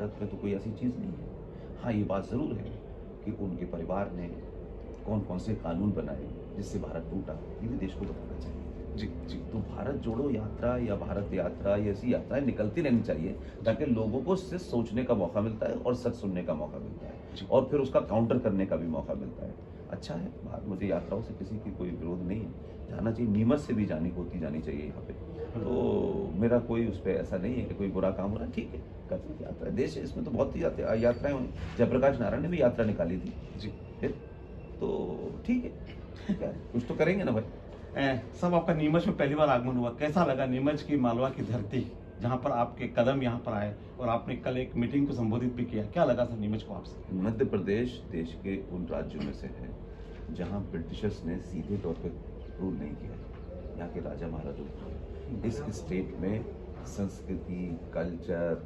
भारत में तो कोई ऐसी चीज़ नहीं है। हाँ, ये बात ज़रूर है कि उनके परिवार ने कौन-कौन से कानून बनाए जिससे भारत टूटा, ये भी देश को बताना चाहिए। जी, जी। तो भारत जोड़ो यात्रा या भारत यात्रा या ऐसी यात्राएँ निकलती रहनी चाहिए ताकि लोगों को सिर्फ सोचने का मौका मिलता है और सच सुनने का मौका मिलता है जी। और फिर उसका काउंटर करने का भी मौका मिलता है। अच्छा है, बाहर मुझे यात्राओं से किसी की कोई विरोध नहीं है, जाना चाहिए, नीमच से भी जानी चाहिए यहाँ पे। तो मेरा कोई उस पे ऐसा नहीं है कि कोई बुरा काम हो रहा है, ठीक है, करते हैं यात्रा, देश है इसमें तो बहुत ही यात्राएँ हुई। जयप्रकाश नारायण ने भी यात्रा निकाली थी। जी। फिर तो ठीक है, क्या है, कुछ तो करेंगे ना भाई। साहब, आपका नीमच में पहली बार आगमन हुआ, कैसा लगा? नीमच की मालवा की धरती, जहाँ पर आपके कदम यहाँ पर आए और आपने कल एक मीटिंग को संबोधित भी किया, क्या लगा सर नीमच को आपसे? मध्य प्रदेश देश के उन राज्यों में से है जहां ब्रिटिशर्स ने सीधे तौर पे रूल नहीं किया है। यहाँ के राजा महाराजों ने इस स्टेट में संस्कृति, कल्चर,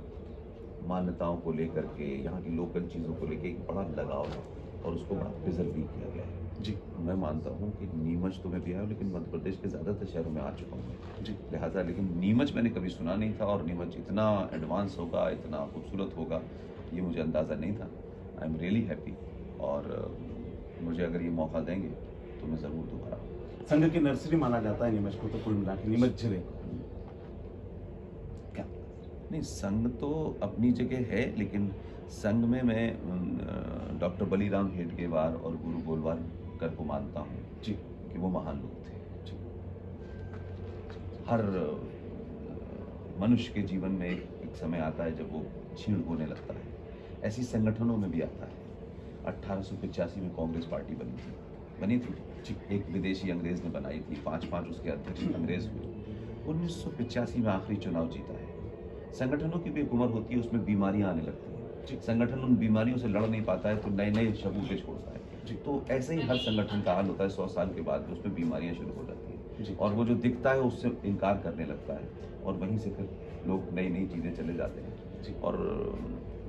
मान्यताओं को लेकर के, यहाँ की लोकल चीज़ों को लेकर एक बड़ा लगाव है और उसको बड़ा प्रिजर्व भी किया गया है। जी। मैं मानता हूँ कि नीमच तो मैं भी आया हूँ, लेकिन मध्य प्रदेश के ज़्यादातर शहरों में आ चुका हूँ जी। लिहाजा, लेकिन नीमच मैंने कभी सुना नहीं था और नीमच इतना एडवांस होगा, इतना खूबसूरत होगा, ये मुझे अंदाज़ा नहीं था। आई एम रियली हैप्पी और मुझे अगर ये मौका देंगे तो मैं ज़रूर दोबारा आऊँगा। संघ की नर्सरी माना जाता है नीमच को, तो कुल मिला के नीमच जिले क्या? नहीं, संघ तो अपनी जगह है, लेकिन संघ में मैं डॉक्टर बलीराम हेडगेवार और गुरु गोलवालकर को मानता हूँ जी। कि वो महान लोग थे। जी। हर मनुष्य के जीवन में एक समय आता है जब वो क्षीण होने लगता है, ऐसी संगठनों में भी आता है। 1885 में कांग्रेस पार्टी बनी थी। एक विदेशी अंग्रेज ने बनाई थी, 5 उसके अध्यक्ष अंग्रेज हुए। 1985 में आखिरी चुनाव जीता है। संगठनों की भी एक उम्र होती है, उसमें बीमारियां आने लगती हैं। संगठन उन बीमारियों से लड़ नहीं पाता है तो नए शगुफे छोड़ता है। तो ऐसे ही हर संगठन का हाल होता है, 100 साल के बाद उसमें बीमारियां शुरू हो जाती हैं और वो जो दिखता है उससे इनकार करने लगता है और वहीं से फिर लोग नई चीज़ें चले जाते हैं और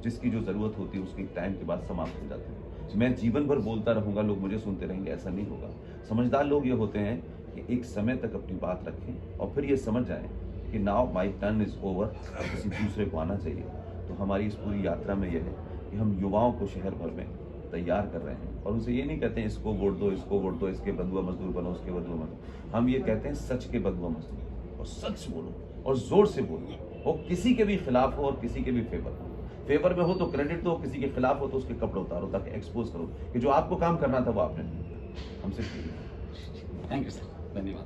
जिसकी जो ज़रूरत होती है उसकी टाइम के बाद समाप्त हो जाते हैं। मैं जीवन भर बोलता रहूँगा, लोग मुझे सुनते रहेंगे, ऐसा नहीं होगा। समझदार लोग ये होते हैं कि एक समय तक अपनी बात रखें और फिर ये समझ जाएं कि now my turn is over, अब किसी दूसरे को आना चाहिए। तो हमारी इस पूरी यात्रा में यह है कि हम युवाओं को शहर भर में तैयार कर रहे हैं और उनसे ये नहीं कहते हैं इसको वोट दो, इसके बंधुआ मजदूर बनो, उसके बंधुआ मजदूर। हम ये कहते हैं सच के बंधुआ मजदूर और सच बोलो और जोर से बोलो और किसी के भी खिलाफ हो और किसी के भी फेवर में हो तो क्रेडिट दो, किसी के खिलाफ हो तो उसके कपड़े उतारो ताकि एक्सपोज करो कि जो आपको काम करना था वो आपने नहीं किया। हमसे थैंक यू सर, धन्यवाद।